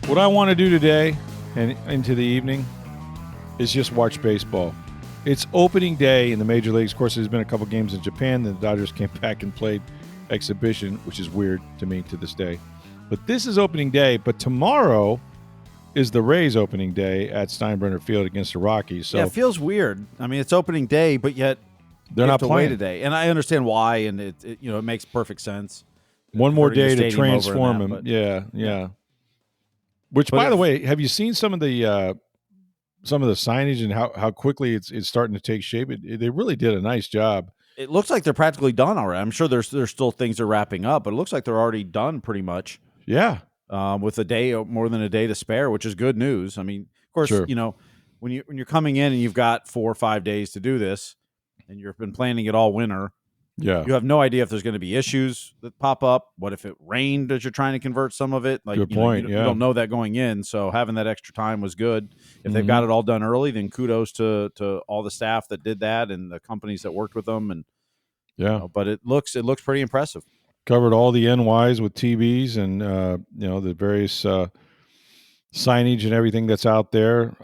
What I want to do today and into the evening is just watch baseball. It's opening day in the major leagues. Of course, there's been a couple games in Japan. The Dodgers came back and played exhibition, which is weird to me to this day. But this is opening day. But tomorrow is the Rays opening day at Steinbrenner Field against the Rockies. So yeah, it feels weird. I mean, it's opening day, but yet they're not playing today. And I understand why, and it makes perfect sense. One more day to Stadium transform over him. that, Yeah. Which, by the way, have you seen some of the signage and how quickly it's starting to take shape? They really did a nice job. It looks like they're practically done already. I'm sure there's still things they're wrapping up, but it looks like they're already done pretty much. Yeah. With more than a day to spare, which is good news. I mean, of course, sure. When you're coming in and you've got 4 or 5 days to do this, and you've been planning it all winter. Yeah. You have no idea if there's going to be issues that pop up. What if it rained as you're trying to convert some of it? Like, good point. You don't know that going in. So having that extra time was good. If they've got it all done early, then kudos to all the staff that did that and the companies that worked with them. And but it looks pretty impressive. Covered all the NYs with TVs and the various signage and everything that's out there.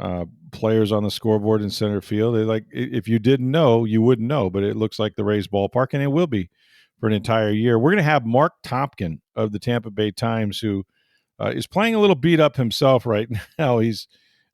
Players on the scoreboard in center field. If you didn't know, you wouldn't know, but it looks like the Rays ballpark, and it will be for an entire year. We're going to have Mark Tompkin of the Tampa Bay Times, who is playing a little beat up himself right now. He's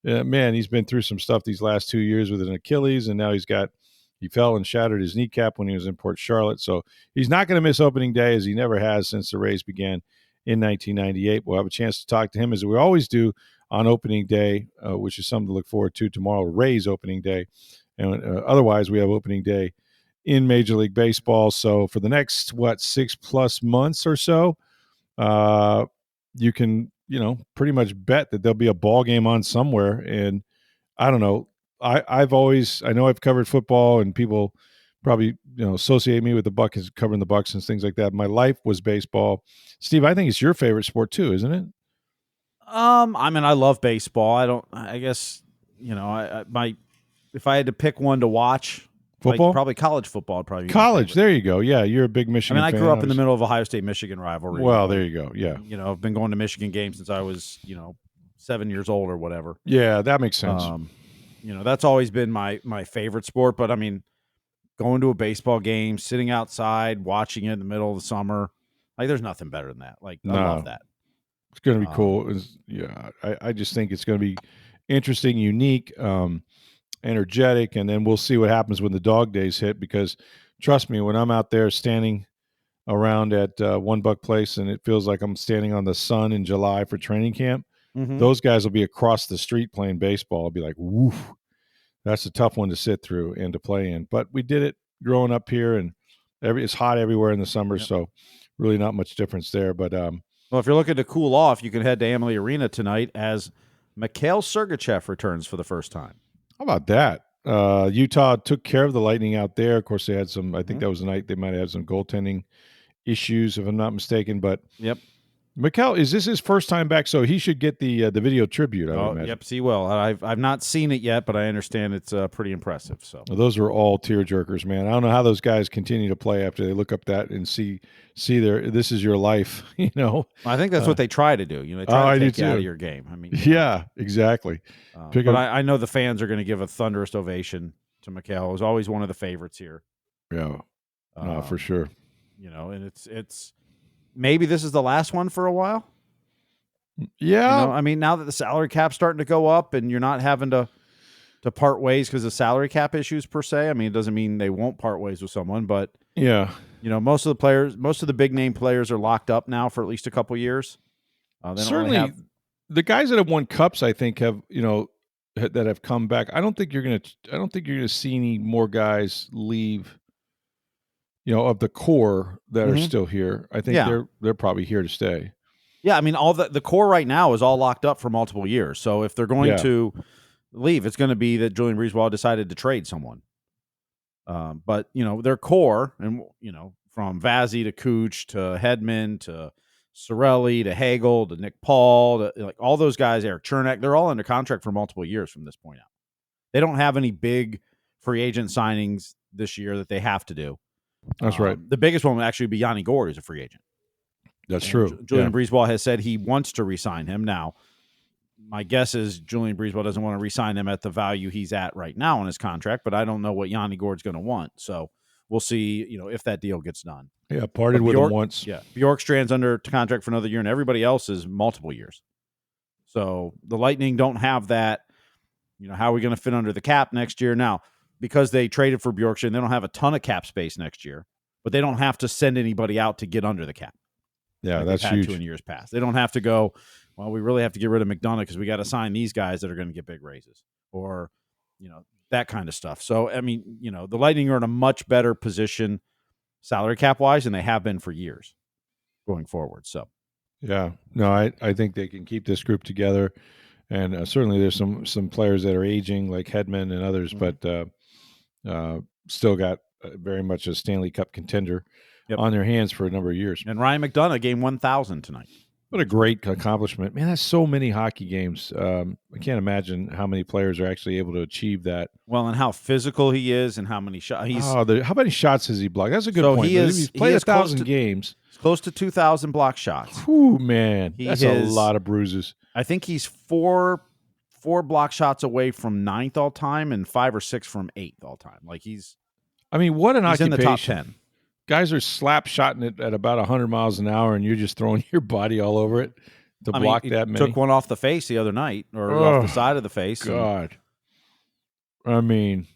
been through some stuff these last 2 years with an Achilles, and now he fell and shattered his kneecap when he was in Port Charlotte. So he's not going to miss opening day, as he never has since the Rays began in 1998. We'll have a chance to talk to him, as we always do, on opening day, which is something to look forward to tomorrow, Rays opening day. And otherwise, we have opening day in Major League Baseball. So for the next, 6+ months or so, you can, pretty much bet that there'll be a ball game on somewhere. And I don't know. I know I've covered football, and people probably, associate me with the Bucs, covering the Bucs and things like that. My life was baseball. Steve, I think it's your favorite sport too, isn't it? I mean, I love baseball. I guess, if I had to pick one to watch, football, probably college football. Probably college. There you go. Yeah, you're a big Michigan. I grew up in the middle of Ohio State-Michigan rivalry. Well, there you go. Yeah, I've been going to Michigan games since I was 7 years old or whatever. Yeah, that makes sense. That's always been my favorite sport. But I mean, going to a baseball game, sitting outside, watching it in the middle of the summer, there's nothing better than that. I love that. It's going to be cool. I just think it's going to be interesting, unique, energetic, and then we'll see what happens when the dog days hit, because trust me, when I'm out there standing around at One Buck Place and it feels like I'm standing on the sun in July for training camp, those guys will be across the street playing baseball. I'll be like, woof, that's a tough one to sit through and to play in. But we did it growing up here, and it's hot everywhere in the summer, so really not much difference there. But well, if you're looking to cool off, you can head to Amalie Arena tonight as Mikhail Sergachev returns for the first time. How about that? Utah took care of the Lightning out there. Of course, they had some, I think that was the night they might have had some goaltending issues, if I'm not mistaken. But Mikhail, is this his first time back? So he should get the video tribute, I would imagine. Yep, he will. I've not seen it yet, but I understand it's pretty impressive. So those were all tearjerkers, man. I don't know how those guys continue to play after they look up that and see this is your life, I think that's what they try to do. They try to take you out of your game. I mean, yeah, exactly. But I know the fans are going to give a thunderous ovation to Mikhail. He was always one of the favorites here. Yeah, for sure. And it's maybe this is the last one for a while. Yeah. I mean, now that the salary cap's starting to go up and you're not having to part ways because of salary cap issues per se. I mean, it doesn't mean they won't part ways with someone, but yeah, most of the big name players are locked up now for at least a couple years. Certainly, the guys that have won cups, I think, have that have come back. I don't think you're gonna see any more guys leave. Of the core that are still here. I think they're probably here to stay. Yeah, I mean, all the core right now is all locked up for multiple years. So if they're going to leave, it's going to be that Julian Breezewell decided to trade someone. But their core, and from Vazzy to Cooch to Hedman to Sorelli to Hagel to Nick Paul to all those guys, Eric Chernak, they're all under contract for multiple years from this point out. They don't have any big free agent signings this year that they have to do. That's right. The biggest one would actually be Yanni Gourde, who's a free agent. That's true. Julian Breezewell has said he wants to re-sign him. Now, My guess is Julian Breezewell doesn't want to re-sign him at the value he's at right now on his contract, but I don't know what Yanni Gord's going to want. So we'll see, if that deal gets done. Yeah, parted with him once. Yeah, Bjorkstrand's under contract for another year, and everybody else is multiple years. So the Lightning don't have that. How are we going to fit under the cap next year? Now, because they traded for Bjorkstrand, they don't have a ton of cap space next year, but they don't have to send anybody out to get under the cap. Yeah, like that's they've had huge. to in years past. They don't have to go, well, we really have to get rid of McDonough because we got to sign these guys that are going to get big raises, or that kind of stuff. So I mean, the Lightning are in a much better position salary cap wise than they have been for years going forward. So yeah, no, I think they can keep this group together, and certainly there's some players that are aging like Hedman and others, but still got very much a Stanley Cup contender on their hands for a number of years. And Ryan McDonough game 1,000 tonight. What a great accomplishment, man! That's so many hockey games. I can't imagine how many players are actually able to achieve that. Well, and how physical he is, and how many shots how many shots has he blocked? That's a good point. He's played 1,000 games. Close to 2,000 block shots. Whew, man, that's a lot of bruises. I think he's four block shots away from 9th all time, and 5 or 6 from 8th all time. Like I mean, what an occupation. In the top 10. Guys are slap shotting it at about 100 miles an hour, and you're just throwing your body all over it to block that many. Took one off the face the other night, or off the side of the face. God. I mean,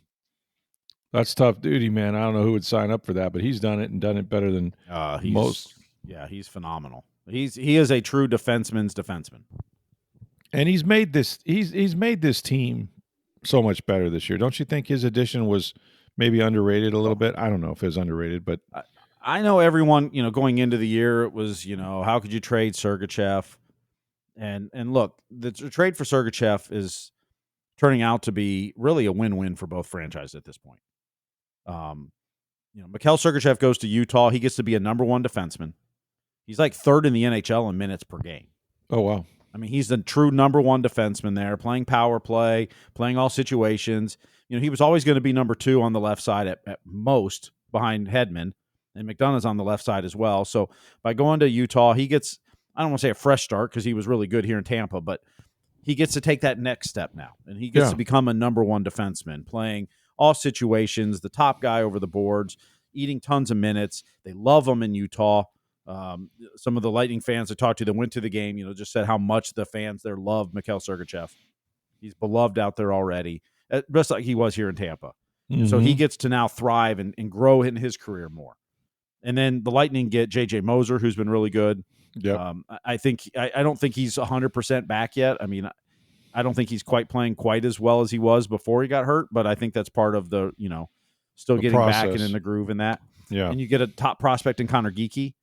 that's tough duty, man. I don't know who would sign up for that, but he's done it and done it better than most. Yeah, he's phenomenal. He is a true defenseman's defenseman. And he's made this team so much better this year. Don't you think his addition was maybe underrated a little bit? I don't know if it was underrated, but I know everyone, going into the year, it was, how could you trade Sergachev? And look, the trade for Sergachev is turning out to be really a win-win for both franchises at this point. Mikhail Sergachev goes to Utah. He gets to be a number 1 defenseman. He's like 3rd in the NHL in minutes per game. Oh, wow. I mean, he's the true number 1 defenseman there, playing power play, playing all situations. He was always going to be number 2 on the left side at most, behind Hedman, and McDonough's on the left side as well. So by going to Utah, he gets, I don't want to say a fresh start because he was really good here in Tampa, but he gets to take that next step now, and he gets to become a number 1 defenseman, playing all situations, the top guy over the boards, eating tons of minutes. They love him in Utah. Some of the Lightning fans I talked to that went to the game, just said how much the fans there love Mikhail Sergachev. He's beloved out there already, just like he was here in Tampa. Mm-hmm. So he gets to now thrive and grow in his career more. And then the Lightning get J.J. Moser, who's been really good. Yep. I don't think he's 100% back yet. I mean, I don't think he's playing quite as well as he was before he got hurt, but I think that's part of the, still getting process. Back and in the groove in that. Yeah. And you get a top prospect in Connor Geekie,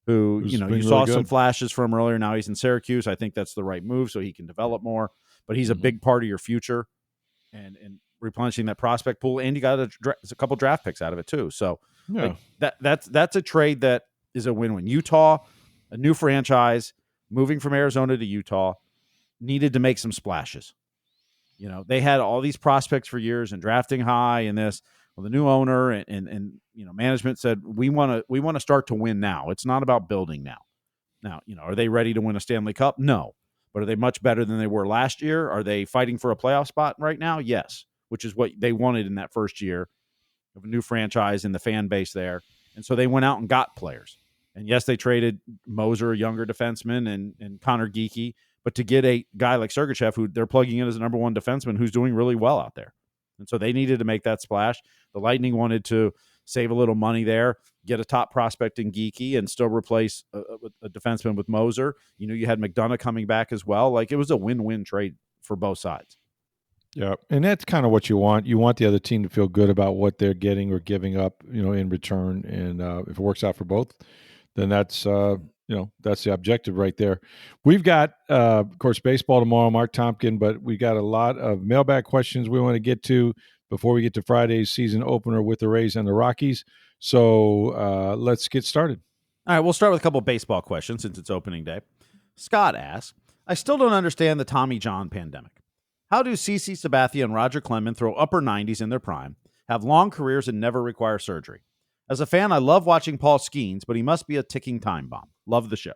who, you really saw good. some flashes from earlier. Now he's in Syracuse. I think that's the right move so he can develop more. But he's a big part of your future and replenishing that prospect pool. And you got a couple draft picks out of it too. So that's a trade that is a win-win. Utah, a new franchise, moving from Arizona to Utah, needed to make some splashes. They had all these prospects for years and drafting high and this. Well, the new owner and management said we want to start to win now. It's not about building now. Now, are they ready to win a Stanley Cup? No. But are they much better than they were last year? Are they fighting for a playoff spot right now? Yes, which is what they wanted in that first year of a new franchise and the fan base there. And so they went out and got players. And yes, they traded Moser, a younger defenseman, and Connor Geekie, but to get a guy like Sergachev, who they're plugging in as a number 1 defenseman, who's doing really well out there. And so they needed to make that splash. The Lightning wanted to save a little money there, get a top prospect in Geekie, and still replace a defenseman with Moser. You had McDonough coming back as well. Like, it was a win-win trade for both sides. Yeah, and that's kind of what you want. You want the other team to feel good about what they're getting or giving up, in return. And if it works out for both, then that's the objective right there. We've got, of course, baseball tomorrow, Mark Tompkin, but we got a lot of mailbag questions we want to get to before we get to Friday's season opener with the Rays and the Rockies. So let's get started. All right, we'll start with a couple of baseball questions since it's opening day. Scott asks, I still don't understand the Tommy John pandemic. How do CeCe Sabathia and Roger Clemens throw upper 90s in their prime, have long careers, and never require surgery? As a fan, I love watching Paul Skeens, but he must be a ticking time bomb. Love the show.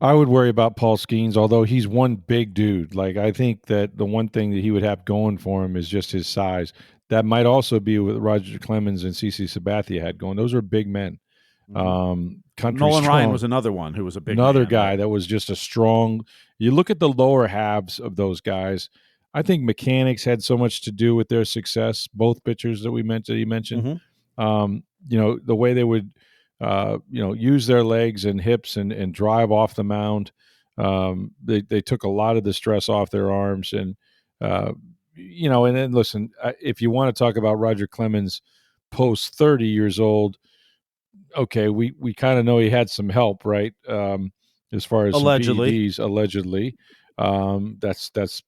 I would worry about Paul Skeens, although he's one big dude. Like, I think that the one thing that he would have going for him is just his size. That might also be what Roger Clemens and CC Sabathia had going. Those are big men. Country Nolan Ryan strong. was another one who was a big Another man, guy right? that was just a strong. You look at the lower halves of those guys. I think mechanics had so much to do with their success. Both pitchers that he mentioned. The way they would, use their legs and hips and drive off the mound. They took a lot of the stress off their arms, and and then listen, if you want to talk about Roger Clemens post 30 years old, okay, we kind of know he had some help, right? As far as some Allegedly. PEDs, allegedly. That's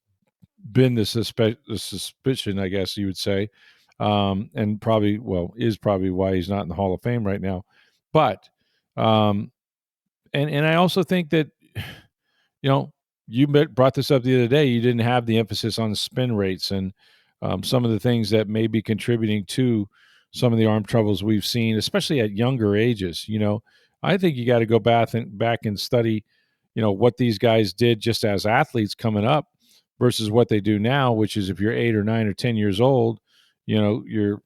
been the suspicion, I guess you would say, and probably, is probably why he's not in the Hall of Fame right now. But, and I also think that, you brought this up the other day. You didn't have the emphasis on spin rates and some of the things that may be contributing to some of the arm troubles we've seen, especially at younger ages. I think you got to go back and study, what these guys did just as athletes coming up versus what they do now, which is if you're 8 or 9 or 10 years old, you're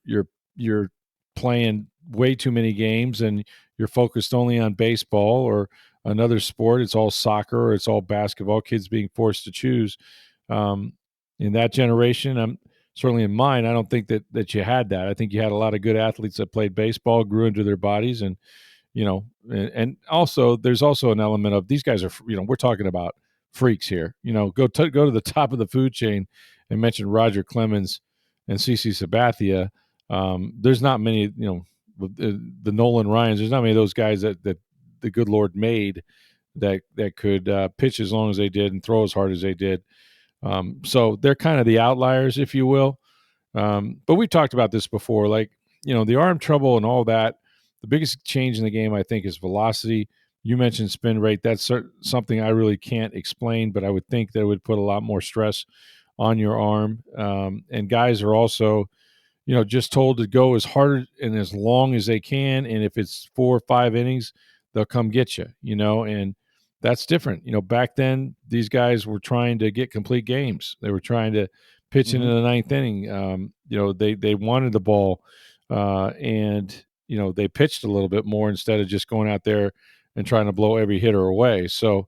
playing way too many games and you're focused only on baseball or another sport. It's all soccer or it's all basketball. Kids being forced to choose. In that generation, I'm certainly in mine. I don't think that you had that. I think you had a lot of good athletes that played baseball, grew into their bodies, and and also there's also an element of these guys are we're talking about freaks here. Go to the top of the food chain and mention Roger Clemens and CC Sabathia. There's not many, the Nolan Ryans. There's not many of those guys that the good Lord made that could pitch as long as they did and throw as hard as they did. So they're kind of the outliers, if you will. But we talked about this before, like, the arm trouble and all that. The biggest change in the game, I think, is velocity. You mentioned spin rate. That's something I really can't explain, but I would think that it would put a lot more stress on your arm. And guys are also, just told to go as hard and as long as they can. And if it's 4 or 5 innings, they'll come get you, and that's different. Back then, these guys were trying to get complete games. They were trying to pitch into the 9th inning. They wanted the ball, and they pitched a little bit more instead of just going out there and trying to blow every hitter away. So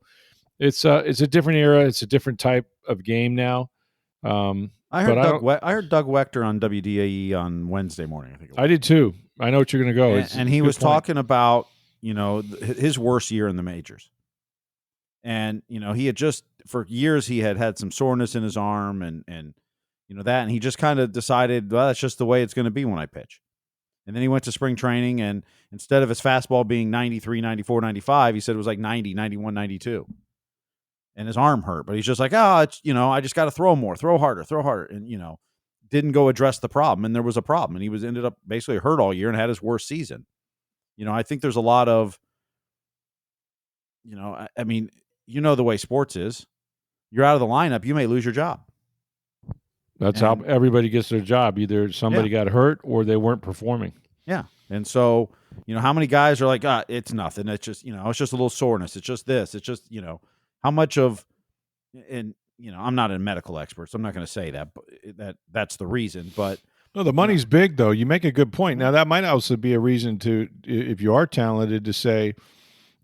it's a different era. It's a different type of game now. I heard Doug Wechter on WDAE on Wednesday morning. I think it was. I did too. I know what you're going to go. And he was talking about his worst year in the majors. And he had just for years he had some soreness in his arm and that, and he just kind of decided, well, that's just the way it's going to be when I pitch. And then he went to spring training, and instead of his fastball being 93, 94, 95, he said it was like 90, 91, 92. And his arm hurt, but he's just like, it's, I just got to throw more, throw harder, and didn't go address the problem, and there was a problem, and he ended up basically hurt all year and had his worst season. I think there's a lot of, I mean, the way sports is, you're out of the lineup, you may lose your job. That's how everybody gets their job. Either somebody got hurt or they weren't performing. Yeah. And so, how many guys are like, it's nothing. It's just, it's just a little soreness. It's just this. It's just, how much of, and, I'm not a medical expert, so I'm not going to say that, but that's the reason. But no, the money's big, though. You make a good point. Now, that might also be a reason to, if you are talented, to say,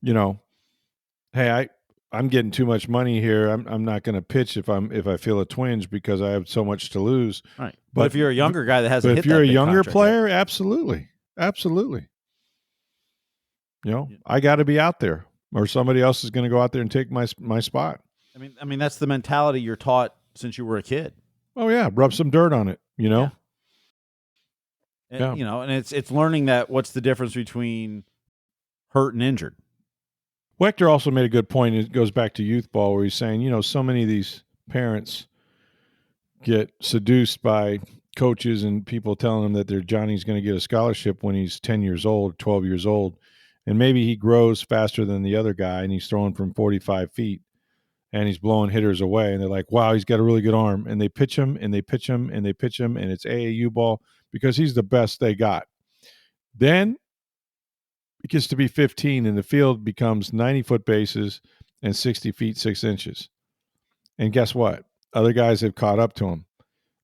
hey, I'm getting too much money here. I'm not going to pitch if I feel a twinge because I have so much to lose. Right. But if you're a younger guy that hasn't hit that if you're a younger contract player, yet. absolutely. I got to be out there, or somebody else is going to go out there and take my spot. I mean that's the mentality you're taught since you were a kid. Oh yeah, rub some dirt on it, Yeah. And, and it's learning that what's the difference between hurt and injured. Wechter also made a good point. It goes back to youth ball where he's saying, so many of these parents get seduced by coaches and people telling them that their Johnny's going to get a scholarship when he's 10 years old, 12 years old. And maybe he grows faster than the other guy and he's throwing from 45 feet and he's blowing hitters away. And they're like, wow, he's got a really good arm. And they pitch him and they pitch him and they pitch him and it's AAU ball because he's the best they got. Then it gets to be 15 and the field becomes 90-foot bases and 60 feet 6 inches. And guess what? Other guys have caught up to him.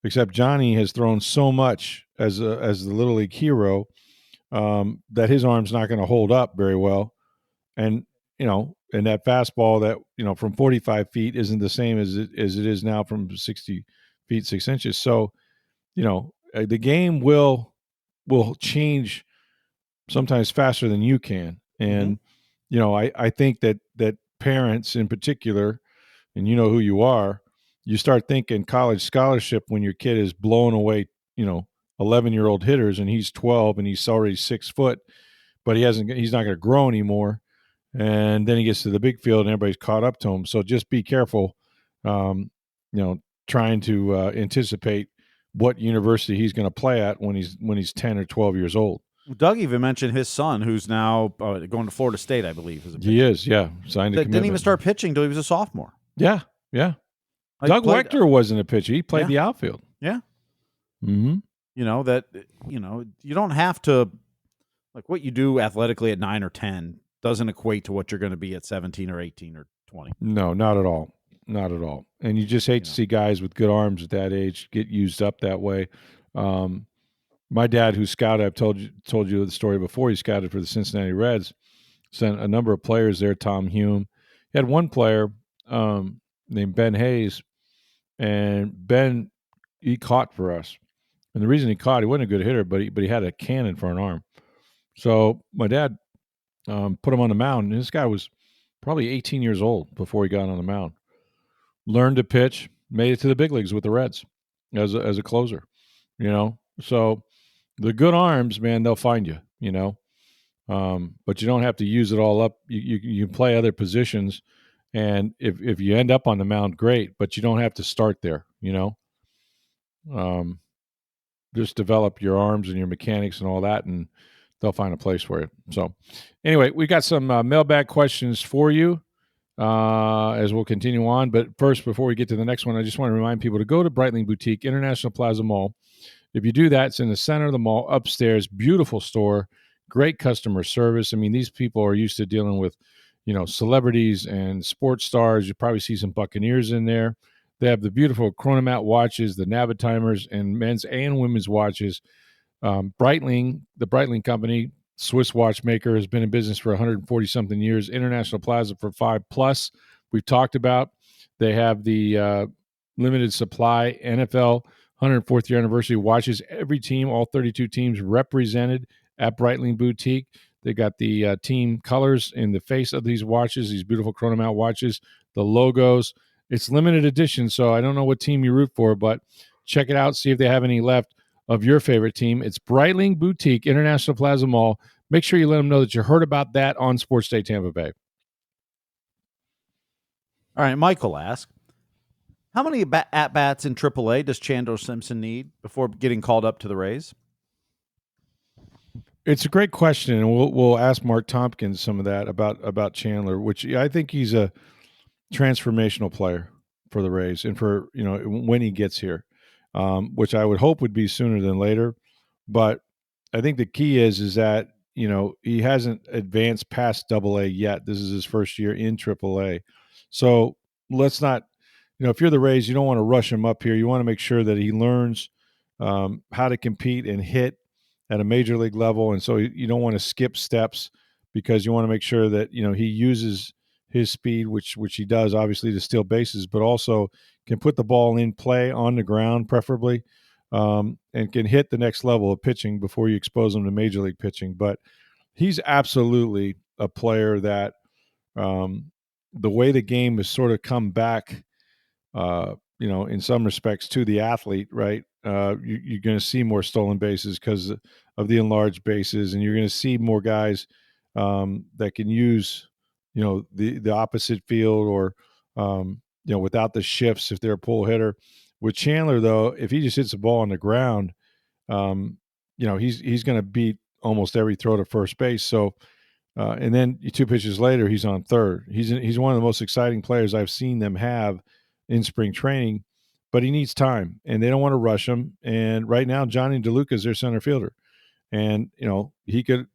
Except Johnny has thrown so much as the Little League hero that his arm's not going to hold up very well. And and that fastball that from 45 feet isn't the same as it is now from 60 feet 6 inches. So the game will change sometimes faster than you can. And I think that parents in particular, and you know who you are, you start thinking college scholarship when your kid is blowing away 11-year-old hitters and he's 12 and he's already 6 foot, but he's not going to grow anymore. And then he gets to the big field and everybody's caught up to him. So just be careful, trying to anticipate what university he's going to play at when he's 10 or 12 years old. Doug even mentioned his son, who's now going to Florida State, I believe. He is, yeah. Signed a commitment. Didn't even start pitching until he was a sophomore. Yeah. Doug Wechter wasn't a pitcher. He played the outfield. Yeah. Mm-hmm. You don't have to, like, what you do athletically at 9 or 10 doesn't equate to what you're going to be at 17 or 18 or 20. No, not at all. Not at all. And you just hate to see guys with good arms at that age get used up that way. My dad, who scouted, I've told you the story before, he scouted for the Cincinnati Reds, sent a number of players there, Tom Hume. He had one player named Ben Hayes, and Ben, he caught for us. And the reason he caught, he wasn't a good hitter, but he had a cannon for an arm. So my dad put him on the mound, and this guy was probably 18 years old before he got on the mound. Learned to pitch, made it to the big leagues with the Reds as a closer, So the good arms, man, they'll find you, but you don't have to use it all up. You can play other positions, and if you end up on the mound, great, but you don't have to start there, just develop your arms and your mechanics and all that, and they'll find a place for you. So anyway, we got some mailbag questions for you as we'll continue on. But first, before we get to the next one, I just want to remind people to go to Breitling Boutique, International Plaza Mall. If you do that, it's in the center of the mall, upstairs, beautiful store, great customer service. I mean, these people are used to dealing with, celebrities and sports stars. You probably see some Buccaneers in there. They have the beautiful Chronomat watches, the Navitimers, and men's and women's watches. Breitling, the Breitling company, Swiss watchmaker, has been in business for 140-something years. International Plaza for 5+. We've talked about. They have the limited supply NFL 104th year anniversary watches. Every team, all 32 teams represented at Breitling Boutique. They got the team colors in the face of these watches, these beautiful Chronomat watches, the logos. It's limited edition, so I don't know what team you root for, but check it out, see if they have any left of your favorite team. It's Breitling Boutique, International Plaza Mall. Make sure you let them know that you heard about that on Sports Day Tampa Bay. All right, Michael asks, how many at-bats in AAA does Chandler Simpson need before getting called up to the Rays? It's a great question, and we'll ask Mark Tompkins some of that about Chandler, which I think he's a transformational player for the Rays and for when he gets here, which I would hope would be sooner than later. But I think the key is that he hasn't advanced past AA yet. This is his first year in AAA, so let's not. If you're the Rays, you don't want to rush him up here. You want to make sure that he learns how to compete and hit at a major league level. And so you don't want to skip steps because you want to make sure that, he uses his speed, which he does, obviously, to steal bases, but also can put the ball in play on the ground, preferably, and can hit the next level of pitching before you expose him to major league pitching. But he's absolutely a player that the way the game has sort of come back, in some respects to the athlete, right? You're going to see more stolen bases because of the enlarged bases, and you're going to see more guys that can use, the opposite field or, without the shifts if they're a pull hitter. With Chandler, though, if he just hits the ball on the ground, he's going to beat almost every throw to first base. So, and then 2 pitches later, he's on third. He's one of the most exciting players I've seen them have in spring training, but he needs time, and they don't want to rush him. And right now, Johnny DeLuca is their center fielder, and he could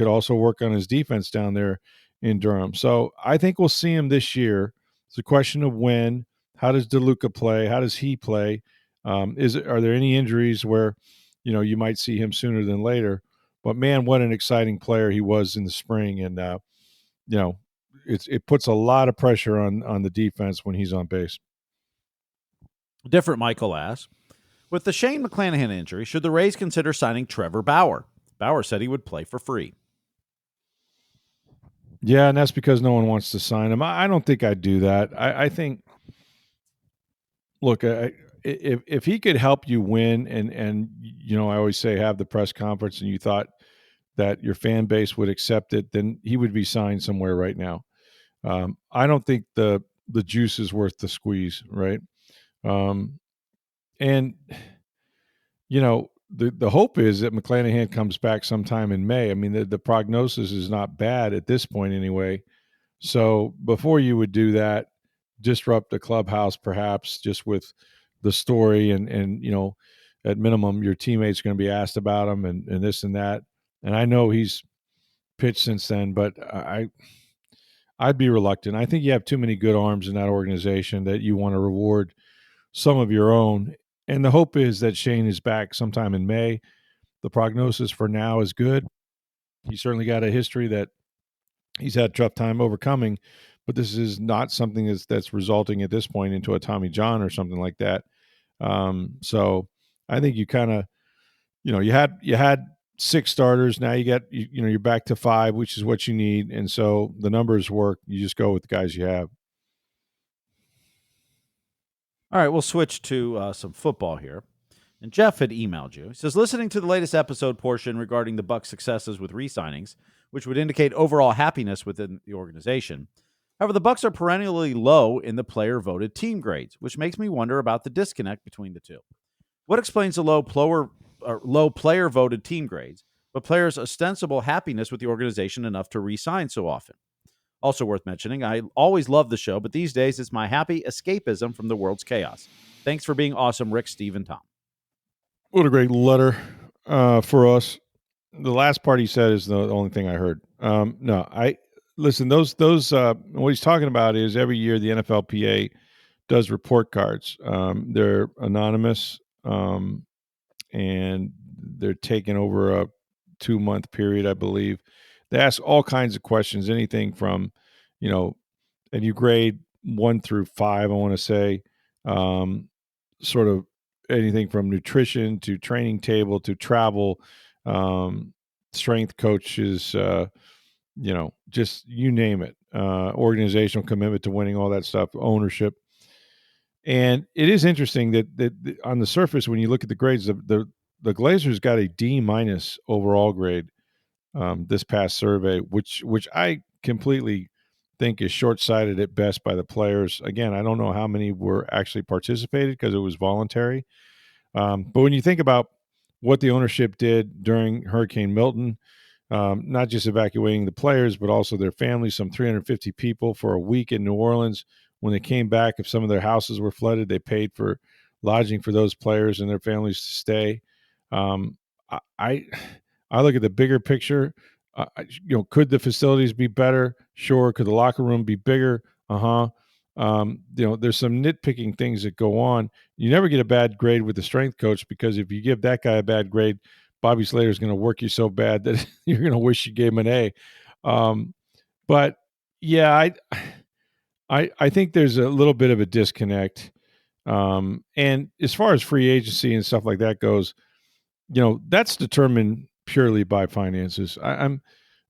also work on his defense down there in Durham. So I think we'll see him this year. It's a question of when. How does DeLuca play? How does he play? Are there any injuries where, you might see him sooner than later? But man, what an exciting player he was in the spring, and you know, it puts a lot of pressure on the defense when he's on base. Different Michael asks, with the Shane McClanahan injury, should the Rays consider signing Trevor Bauer? Bauer said he would play for free. Yeah, and that's because no one wants to sign him. I don't think I'd do that. I think, look, if he could help you win, and I always say have the press conference, and you thought that your fan base would accept it, then he would be signed somewhere right now. I don't think the juice is worth the squeeze, right? And the hope is that McClanahan comes back sometime in May. I mean, the prognosis is not bad at this point anyway. So before you would do that, disrupt the clubhouse perhaps just with the story, and at minimum your teammates are going to be asked about him, and this and that. And I know he's pitched since then, but I'd be reluctant. I think you have too many good arms in that organization that you want to reward some of your own. And the hope is that Shane is back sometime in May. The prognosis for now is good. He's certainly got a history that he's had a tough time overcoming, but this is not something that's resulting at this point into a Tommy John or something like that. So I think you kind of, you had 6 starters. Now you got, you're back to 5, which is what you need. And so the numbers work. You just go with the guys you have. All right, we'll switch to some football here. And Jeff had emailed you. He says, listening to the latest episode portion regarding the Bucs' successes with re-signings, which would indicate overall happiness within the organization. However, the Bucs are perennially low in the player-voted team grades, which makes me wonder about the disconnect between the two. What explains the low player-voted team grades, but players' ostensible happiness with the organization enough to re-sign so often? Also worth mentioning, I always love the show, but these days it's my happy escapism from the world's chaos. Thanks for being awesome, Rick, Steve, and Tom. What a great letter for us. The last part he said is the only thing I heard. No, I listen. Those what he's talking about is every year the NFLPA does report cards. They're anonymous, and they're taken over a 2-month period, I believe. They ask all kinds of questions, anything from, and you grade 1 through 5. I want to say, sort of anything from nutrition to training table to travel, strength coaches, just you name it, organizational commitment to winning, all that stuff, ownership. And it is interesting that on the surface, when you look at the grades, the Glazers got a D- overall grade this past survey, which I completely think is short-sighted at best by the players. Again, I don't know how many were actually participated because it was voluntary. But when you think about what the ownership did during Hurricane Milton, not just evacuating the players, but also their families, some 350 people for a week in New Orleans. When they came back, if some of their houses were flooded, they paid for lodging for those players and their families to stay. I look at the bigger picture. Could the facilities be better? Sure. Could the locker room be bigger? There's some nitpicking things that go on. You never get a bad grade with the strength coach, because if you give that guy a bad grade, Bobby Slater is going to work you so bad that you're going to wish you gave him an A. But yeah, I think there's a little bit of a disconnect. And as far as free agency and stuff like that goes, that's determined purely by finances. I'm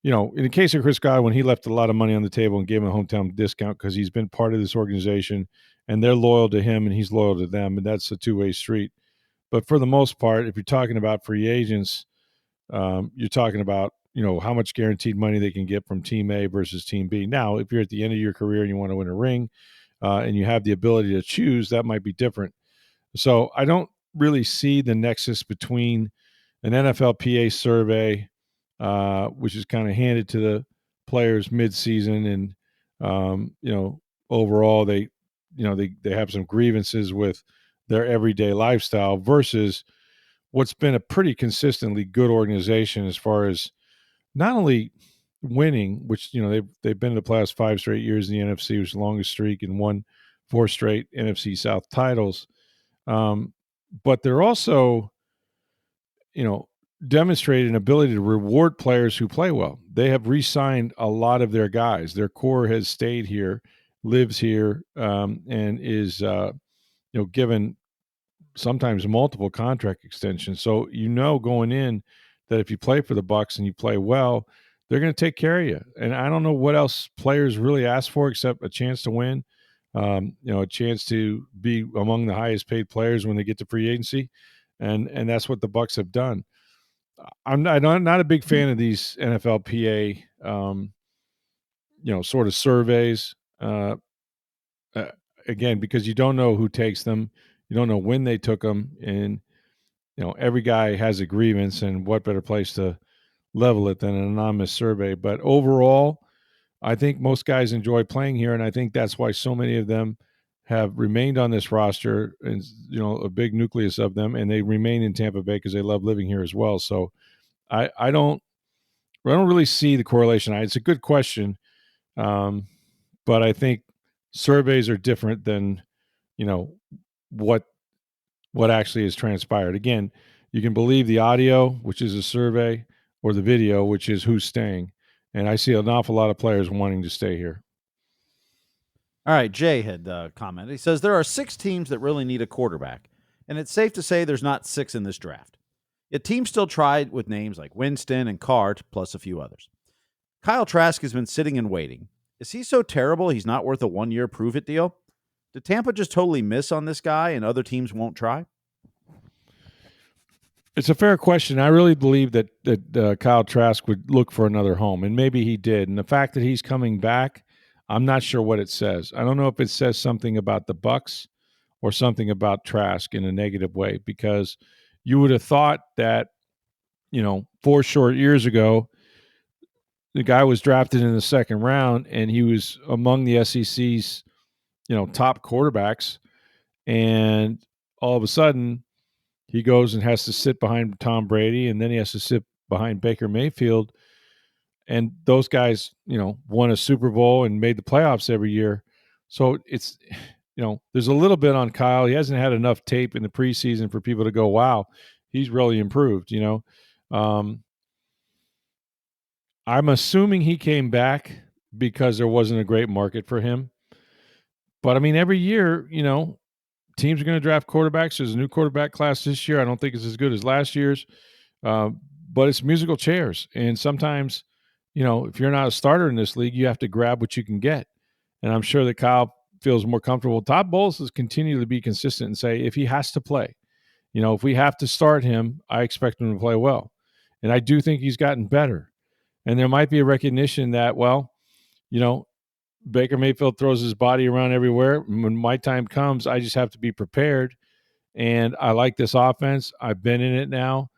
in the case of Chris Godwin, he left a lot of money on the table and gave him a hometown discount because he's been part of this organization and they're loyal to him and he's loyal to them. And that's a two-way street. But for the most part, if you're talking about free agents, you're talking about, how much guaranteed money they can get from team A versus team B. Now, if you're at the end of your career and you want to win a ring and you have the ability to choose, that might be different. So I don't really see the nexus between an NFLPA survey, which is kind of handed to the players mid-season, and overall they have some grievances with their everyday lifestyle, versus what's been a pretty consistently good organization as far as not only winning, which they've been in the playoffs 5 straight years in the NFC, which is the longest streak, and won 4 straight NFC South titles. But they're also, demonstrated an ability to reward players who play well. They have re-signed a lot of their guys. Their core has stayed here, lives here, and is given sometimes multiple contract extensions. So going in that if you play for the Bucs and you play well, they're going to take care of you. And I don't know what else players really ask for except a chance to win, a chance to be among the highest paid players when they get to free agency, and that's what the Bucs have done. I'm not a big fan of these NFLPA, sort of surveys. Again, because you don't know who takes them, you don't know when they took them, and every guy has a grievance, and what better place to level it than an anonymous survey. But overall, I think most guys enjoy playing here, and I think that's why so many of them have remained on this roster, and a big nucleus of them, and they remain in Tampa Bay because they love living here as well. So I don't really see the correlation. It's a good question, but I think surveys are different than what actually has transpired. Again, you can believe the audio, which is a survey, or the video, which is who's staying. And I see an awful lot of players wanting to stay here. All right, Jay had commented. He says there are 6 teams that really need a quarterback, and it's safe to say there's not 6 in this draft. Yet teams still tried with names like Winston and Cart, plus a few others. Kyle Trask has been sitting and waiting. Is he so terrible he's not worth a 1-year prove-it deal? Did Tampa just totally miss on this guy and other teams won't try? It's a fair question. I really believe that Kyle Trask would look for another home, and maybe he did. And the fact that he's coming back, I'm not sure what it says. I don't know if it says something about the Bucs or something about Trask in a negative way, because you would have thought that, 4 short years ago, the guy was drafted in the second round and he was among the SEC's, top quarterbacks. And all of a sudden he goes and has to sit behind Tom Brady, and then he has to sit behind Baker Mayfield. And those guys, won a Super Bowl and made the playoffs every year. So it's, there's a little bit on Kyle. He hasn't had enough tape in the preseason for people to go, wow, he's really improved, I'm assuming he came back because there wasn't a great market for him. But I mean, every year, teams are going to draft quarterbacks. There's a new quarterback class this year. I don't think it's as good as last year's, but it's musical chairs. And sometimes, if you're not a starter in this league, you have to grab what you can get. And I'm sure that Kyle feels more comfortable. Todd Bowles has continued to be consistent and say, if he has to play, if we have to start him, I expect him to play well. And I do think he's gotten better. And there might be a recognition that, well, Baker Mayfield throws his body around everywhere. When my time comes, I just have to be prepared. And I like this offense. I've been in it now,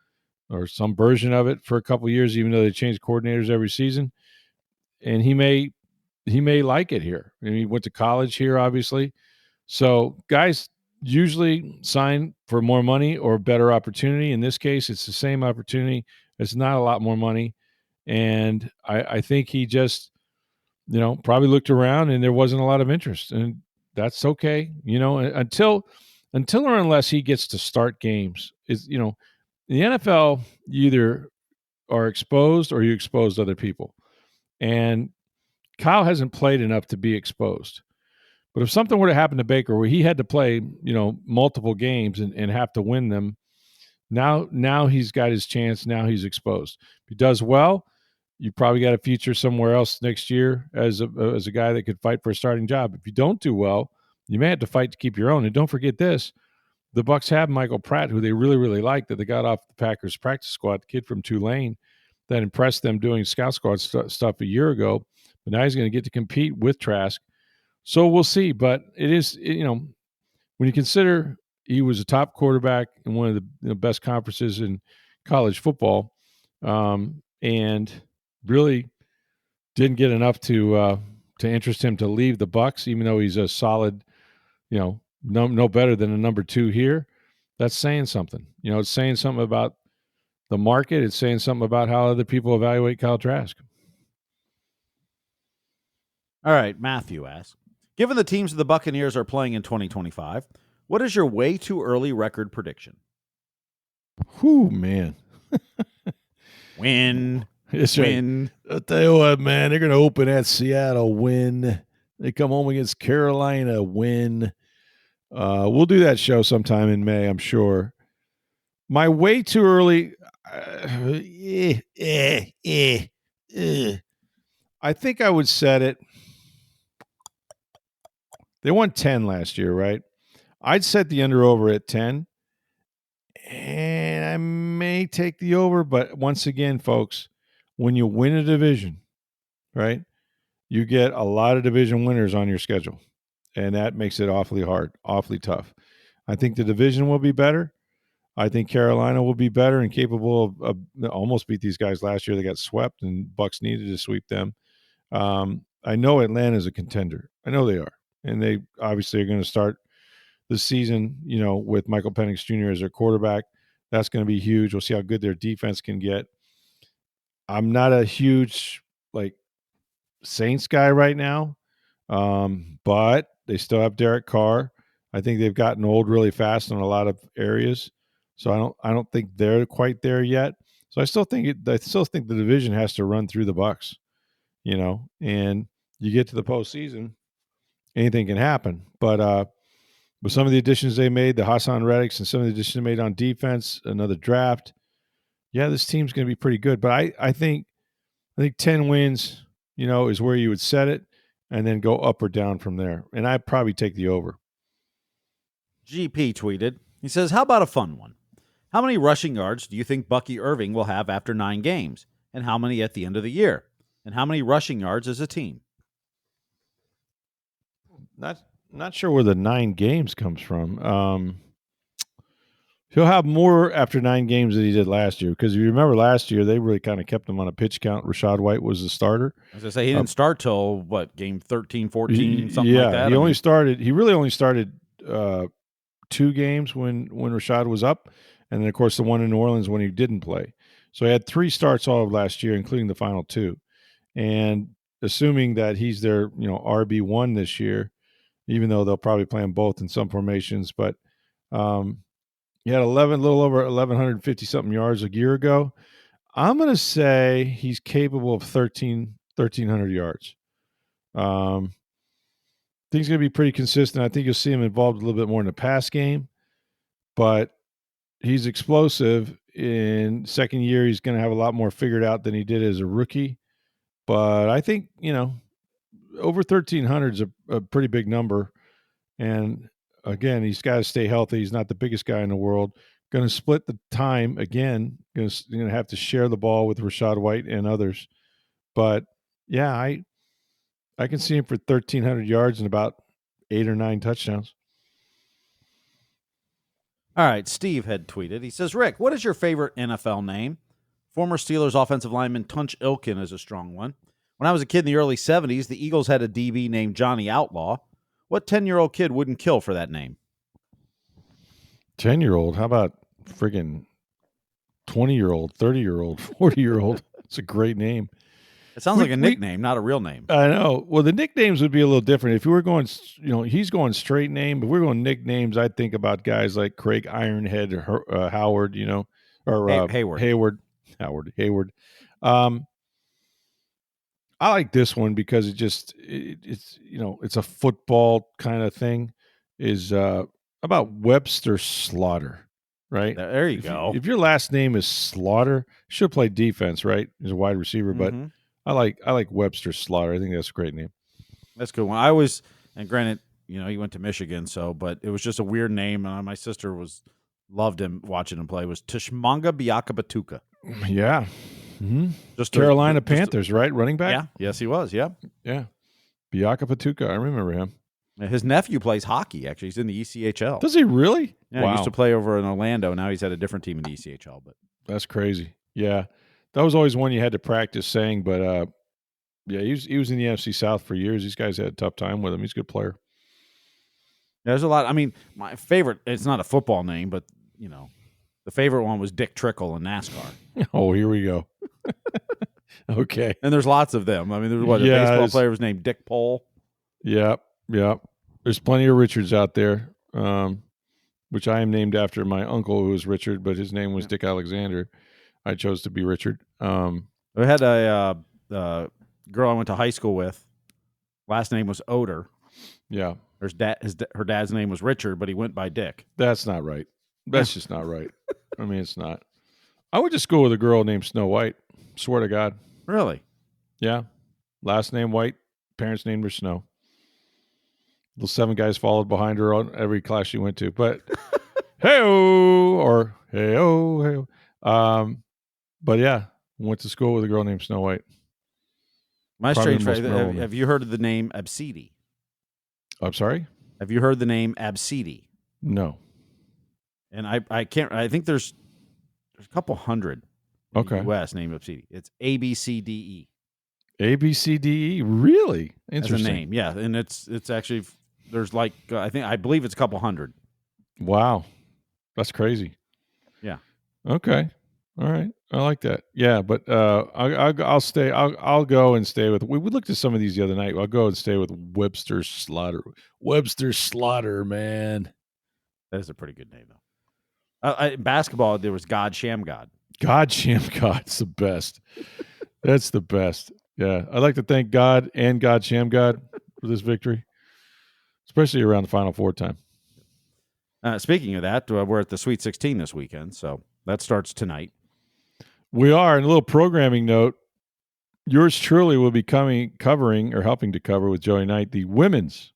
or some version of it, for a couple of years, even though they change coordinators every season. And he may like it here. I mean, he went to college here, obviously. So guys usually sign for more money or better opportunity. In this case, it's the same opportunity. It's not a lot more money. And I think he just, probably looked around and there wasn't a lot of interest. And that's okay. Until or unless he gets to start games. Is in the NFL, you either are exposed or you expose other people. And Kyle hasn't played enough to be exposed. But if something were to happen to Baker where he had to play, multiple games and have to win them, now he's got his chance. Now he's exposed. If he does well, you probably got a future somewhere else next year as a guy that could fight for a starting job. If you don't do well, you may have to fight to keep your own. And don't forget this: the Bucs have Michael Pratt, who they really, really like, that they got off the Packers practice squad, the kid from Tulane that impressed them doing scout squad stuff a year ago. But now he's going to get to compete with Trask. So we'll see. But it is, when you consider he was a top quarterback in one of the best conferences in college football, and really didn't get enough to interest him to leave the Bucs, even though he's a solid, no better than a number 2 here. That's saying something. It's saying something about the market. It's saying something about how other people evaluate Kyle Trask. All right, Matthew asks, given the teams the Buccaneers are playing in 2025, what is your way too early record prediction? Whew, man. Win. That's right. Win. I'll tell you what, man, they're going to open at Seattle, win. They come home against Carolina, win. We'll do that show sometime in May, I'm sure. My way too early. I think I would set it. They won 10 last year, right? I'd set the under over at 10. And I may take the over, but once again, folks, when you win a division, right, you get a lot of division winners on your schedule. And that makes it awfully hard, awfully tough. I think the division will be better. I think Carolina will be better and capable of almost beat these guys last year. They got swept, and Bucs needed to sweep them. I know Atlanta is a contender. I know they are, and they obviously are going to start the season, with Michael Penix Jr. as their quarterback. That's going to be huge. We'll see how good their defense can get. I'm not a huge Saints guy right now, but they still have Derek Carr. I think they've gotten old really fast in a lot of areas, so I don't think they're quite there yet. So I still think the division has to run through the Bucs, and you get to the postseason, anything can happen. But with some of the additions they made, the Hassan Reddicks and some of the additions they made on defense, another draft, this team's going to be pretty good. But I think 10 wins, is where you would set it and then go up or down from there. And I'd probably take the over. GP tweeted, he says, how about a fun one? How many rushing yards do you think Bucky Irving will have after 9 games? And how many at the end of the year? And how many rushing yards as a team? Not sure where the 9 games comes from. He'll have more after 9 games than he did last year, because if you remember last year, they really kind of kept him on a pitch count. Rashad White was the starter. As I say, he didn't start till game 13, 14, something like that. He really only started 2 games when Rashad was up, and then of course the one in New Orleans when he didn't play. So he had 3 starts all of last year, including the final 2. And assuming that he's their RB1 this year, even though they'll probably play them both in some formations, but he had a little over 1,150 something yards a year ago. I'm going to say he's capable of 1,300 yards. I think he's going to be pretty consistent. I think you'll see him involved a little bit more in the pass game, but he's explosive. In second year, he's going to have a lot more figured out than he did as a rookie. But I think, over 1,300 is a pretty big number. And again, he's got to stay healthy. He's not the biggest guy in the world. Going to split the time again. Going to have to share the ball with Rashad White and others. But yeah, I can see him for 1,300 yards and about 8 or 9 touchdowns. All right, Steve had tweeted. He says, Rick, what is your favorite NFL name? Former Steelers offensive lineman Tunch Ilkin is a strong one. When I was a kid in the early 70s, the Eagles had a DB named Johnny Outlaw. What 10-year-old kid wouldn't kill for that name? 10-year-old? How about friggin' 20-year-old, 30-year-old, 40-year-old? It's a great name. It sounds like a nickname, not a real name. I know. Well, the nicknames would be a little different. If you were going, he's going straight name. If we're going nicknames, I'd think about guys like Craig Ironhead Howard, or Hayward. Hayward. I like this one because it's a football kind of thing. Is about Webster Slaughter, right? There you go. If your last name is Slaughter, should play defense, right? He's a wide receiver, but I like Webster Slaughter. I think that's a great name. That's a good one. And granted, he went to Michigan, but it was just a weird name. And my sister loved him watching him play. It was Tshimanga Biakabatuka. Yeah. Mm-hmm. Just Carolina Panthers, right? Running back? Yeah. Yes, he was. Yeah. Yeah. Biakabatuka. I remember him. His nephew plays hockey, actually. He's in the ECHL. Does he really? Yeah, He used to play over in Orlando. Now he's at a different team in the ECHL. But that's crazy. Yeah. That was always one you had to practice saying, but yeah, he was in the NFC South for years. These guys had a tough time with him. He's a good player. There's a lot. I mean, my favorite, it's not a football name, but, the favorite one was Dick Trickle in NASCAR. Oh, here we go. Okay. And there's lots of them. I mean, there's a baseball player was named Dick Pole. Yep. There's plenty of Richards out there, which I am named after my uncle, who was Richard, but his name was Dick Alexander. I chose to be Richard. We had a girl I went to high school with. Last name was Oder. Yeah. Her dad's name was Richard, but he went by Dick. That's not right. That's just not right. I mean, it's not. I went to school with a girl named Snow White. Swear to God. Really? Yeah. Last name White. Parents named her Snow. The 7 guys followed behind her on every class she went to. But hey-o or hey-o. But yeah, went to school with a girl named Snow White. My strange fact, have you heard of the name Absidi? I'm sorry? Have you heard the name Absidi? No. And I think there's a couple hundred in the U.S. named Absidi. It's ABCDE. ABCDE? Really? Interesting. As a name, yeah. And it's actually, there's like, I believe it's a couple hundred. Wow. That's crazy. Yeah. Okay. All right. I like that. Yeah, but I'll stay. I'll go and stay with. We looked at some of these the other night. I'll go and stay with Webster Slaughter. Webster Slaughter, man. That is a pretty good name, though. Basketball, there was God Shamgod. God Shamgod's the best. That's the best. Yeah, I'd like to thank God and God Shamgod for this victory, especially around the Final Four time. Speaking of that, we're at the Sweet 16 this weekend, so that starts tonight. We are. And a little programming note, yours truly will be covering or helping to cover with Joey Knight the women's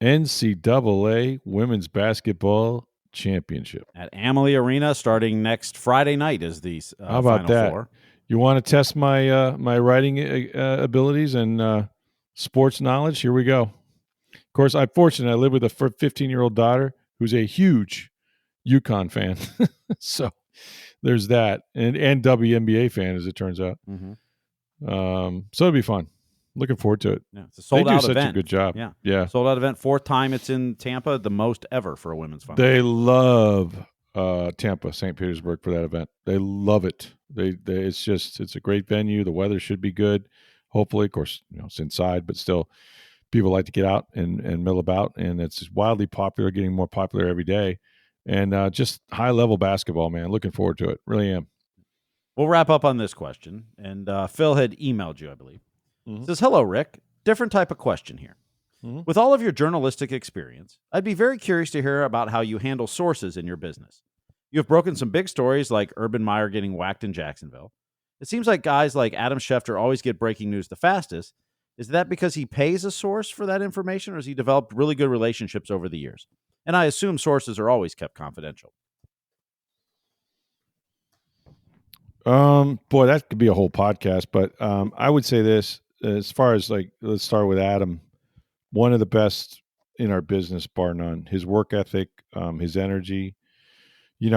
NCAA Women's Basketball Championship. At Amalie Arena starting next Friday night is the How about Final that? Four. You want to test my my writing abilities and sports knowledge? Here we go. Of course, I'm fortunate. I live with a 15-year-old daughter who's a huge UConn fan. So there's that, and WNBA fan, as it turns out. Mm-hmm. So it'll be fun. Looking forward to it. Yeah, it's a sold-out event. Such a good job. Yeah. Sold-out event. 4th time it's in Tampa, the most ever for a women's final. They love Tampa, St. Petersburg for that event. They love it. It's a great venue. The weather should be good. Hopefully, of course, it's inside, but still, people like to get out and mill about, and it's wildly popular, getting more popular every day. And just high-level basketball, man. Looking forward to it. Really am. We'll wrap up on this question. And Phil had emailed you, I believe. Mm-hmm. Says, hello, Rick. Different type of question here. Mm-hmm. With all of your journalistic experience, I'd be very curious to hear about how you handle sources in your business. You have broken some big stories like Urban Meyer getting whacked in Jacksonville. It seems like guys like Adam Schefter always get breaking news the fastest. Is that because he pays a source for that information, or has he developed really good relationships over the years? And I assume sources are always kept confidential. Boy, that could be a whole podcast, but I would say this, as far as let's start with Adam, one of the best in our business, bar none. His work ethic, his energy. He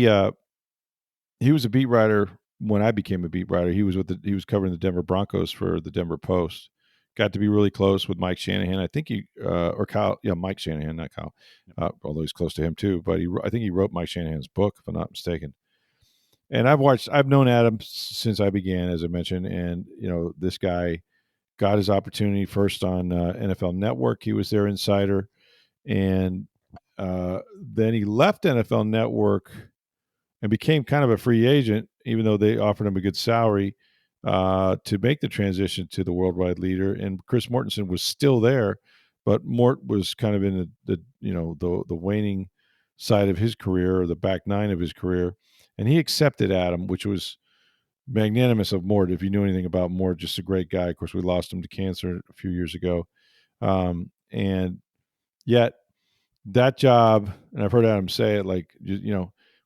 was a beat writer when I became a beat writer. He was covering the Denver Broncos for the Denver Post. Got to be really close with Mike Shanahan. I think Mike Shanahan, not Kyle, although he's close to him too. But I think he wrote Mike Shanahan's book, if I'm not mistaken. And I've known Adam since I began, as I mentioned, and this guy got his opportunity first on NFL Network. He was their insider, and then he left NFL Network and became kind of a free agent, even though they offered him a good salary to make the transition to the worldwide leader. And Chris Mortensen was still there, but Mort was kind of in the waning side of his career, or the back nine of his career. And he accepted Adam, which was magnanimous of Mort. If you knew anything about Mort, just a great guy. Of course, we lost him to cancer a few years ago. And yet that job, and I've heard Adam say it,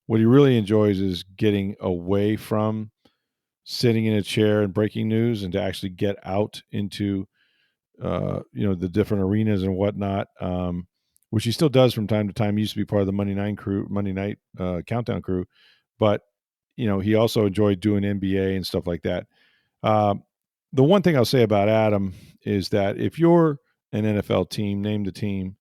what he really enjoys is getting away from sitting in a chair and breaking news, and to actually get out into, the different arenas and whatnot, which he still does from time to time. He used to be part of the Monday night countdown crew, but he also enjoyed doing NBA and stuff like that. The one thing I'll say about Adam is that if you're an NFL team, name the team,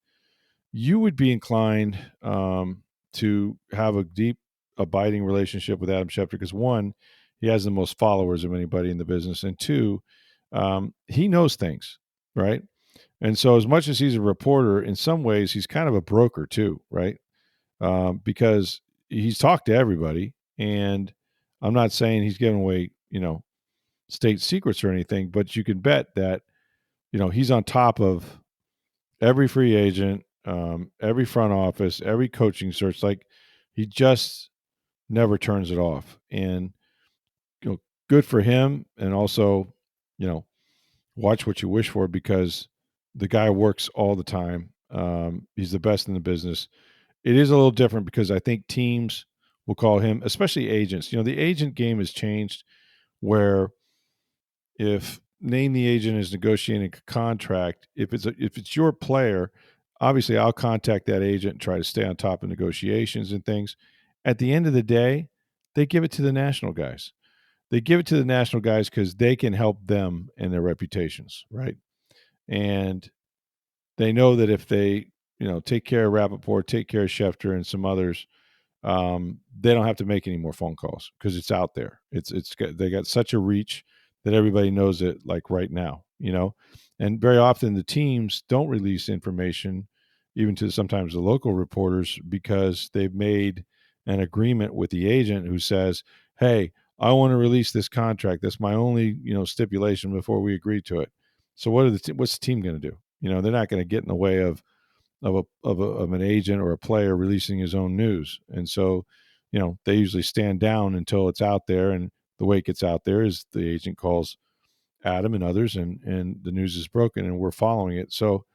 you would be inclined to have a deep, abiding relationship with Adam Schefter, because one, he has the most followers of anybody in the business, and two, he knows things, right? And so, as much as he's a reporter, in some ways, he's kind of a broker too, right? Because he's talked to everybody, and I'm not saying he's giving away, state secrets or anything, but you can bet that, he's on top of every free agent, every front office, every coaching search. Like, he just never turns it off, and good for him. And also, you know, watch what you wish for, because the guy works all the time. He's the best in the business. It is a little different because I think teams will call him, especially agents. The agent game has changed, where if name the agent is negotiating a contract, if it's your player, obviously I'll contact that agent and try to stay on top of negotiations and things. At the end of the day, they give it to the national guys. They give it to the national guys because they can help them and their reputations, right? And they know that if they, take care of Rappaport, take care of Schefter and some others, they don't have to make any more phone calls because it's out there. They got such a reach that everybody knows it, like right now, and very often the teams don't release information even to sometimes the local reporters, because they've made an agreement with the agent who says, hey, I want to release this contract. That's my only, stipulation before we agree to it. So what's the team going to do? They're not going to get in the way of an agent or a player releasing his own news. And so, they usually stand down until it's out there. And the way it gets out there is the agent calls Adam and others, and the news is broken, and we're following it. So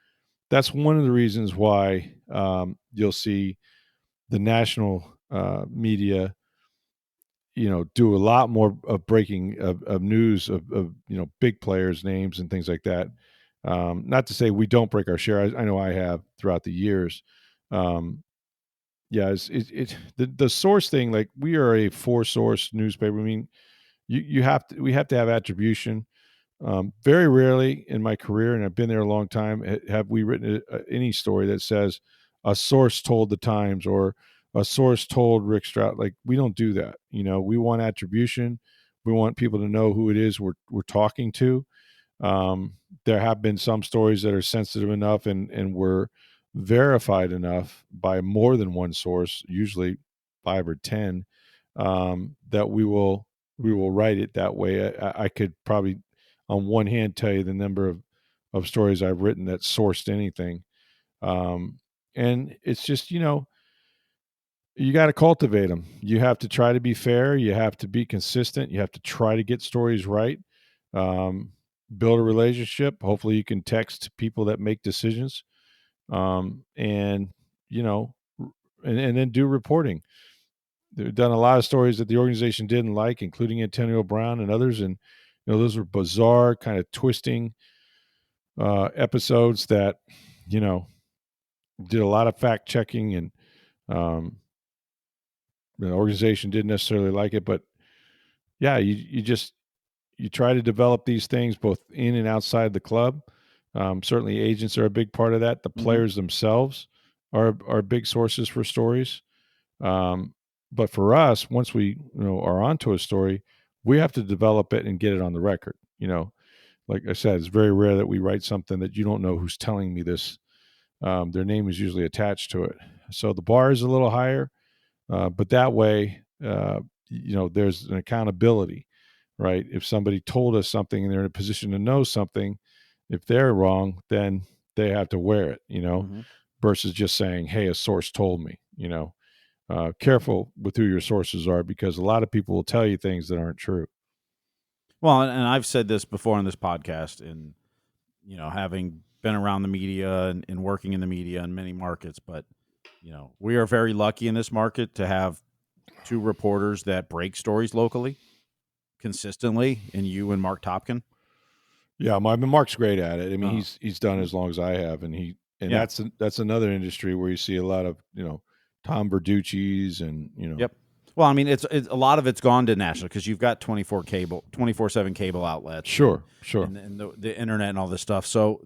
that's one of the reasons why you'll see the national media, do a lot more of breaking of news of big players' names and things like that. Not to say we don't break our share. I know I have throughout the years. Yeah, the source thing. Like, we are a four source newspaper. I mean, we have to have attribution. Very rarely in my career, and I've been there a long time, have we written any story that says a source told the Times or a source told Rick Stroud. Like, we don't do that. We want attribution. We want people to know who it is we're talking to. There have been some stories that are sensitive enough and were verified enough by more than one source, usually 5 or 10, that we will write it that way. I could probably on one hand tell you the number of stories I've written that sourced anything. And it's just, you got to cultivate them. You have to try to be fair. You have to be consistent. You have to try to get stories right. Build a relationship. Hopefully you can text people that make decisions. And, and then do reporting. They've done a lot of stories that the organization didn't like, including Antonio Brown and others. And, those were bizarre, kind of twisting episodes that, did a lot of fact checking, and the organization didn't necessarily like it. But yeah, you try to develop these things both in and outside the club. Certainly agents are a big part of that. The players themselves are big sources for stories. But for us, once we are onto a story, we have to develop it and get it on the record. Like I said, it's very rare that we write something that you don't know who's telling me this. Their name is usually attached to it. So the bar is a little higher, but that way, there's an accountability, right? If somebody told us something and they're in a position to know something, if they're wrong, then they have to wear it, versus just saying, hey, a source told me. Careful with who your sources are, because a lot of people will tell you things that aren't true. Well, and I've said this before on this podcast, and having been around the media and working in the media in many markets, but we are very lucky in this market to have two reporters that break stories locally consistently, in you and Mark Topkin. Yeah, Mark's great at it. I mean, he's done as long as I have, and that's another industry where you see a lot of Tom Verducci's and Yep. Well, I mean, it's a lot of it's gone to national, because you've got 24/7 cable outlets. Sure. And the internet and all this stuff. So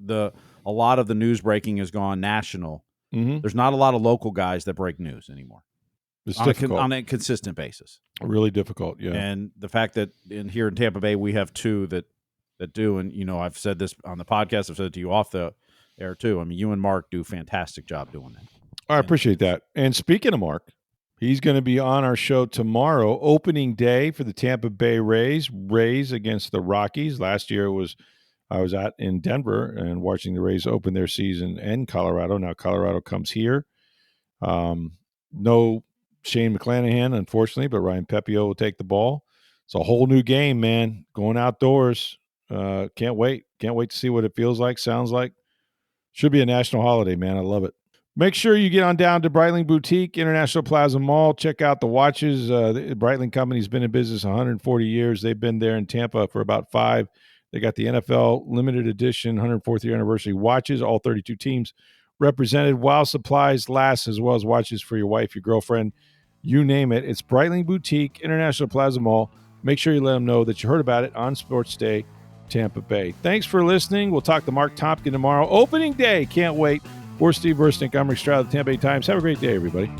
a lot of the news breaking has gone national. Mm-hmm. There's not a lot of local guys that break news anymore. It's difficult. On a consistent basis. Really difficult, yeah. And the fact that here in Tampa Bay we have two that do, and I've said this on the podcast, I've said it to you off the air too. I mean, you and Mark do a fantastic job doing that. I appreciate that. And speaking of Mark, he's going to be on our show tomorrow, opening day for the Tampa Bay Rays against the Rockies. Last year I was in Denver and watching the Rays open their season in Colorado. Now Colorado comes here. No Shane McClanahan, unfortunately, but Ryan Pepio will take the ball. It's a whole new game, man. Going outdoors. Can't wait. Can't wait to see what it feels like, sounds like. Should be a national holiday, man. I love it. Make sure you get on down to Breitling Boutique, International Plaza Mall. Check out the watches. The Breitling Company's been in business 140 years. They've been there in Tampa for about 5. They got the NFL limited edition 104th year anniversary watches, all 32 teams represented while supplies last, as well as watches for your wife, your girlfriend, you name it. It's Breitling Boutique, International Plaza Mall. Make sure you let them know that you heard about it on Sports Day Tampa Bay. Thanks for listening. We'll talk to Mark Tompkin tomorrow. Opening day. Can't wait. For Steve Versnick, I'm Rick Stroud of the Tampa Bay Times. Have a great day, everybody.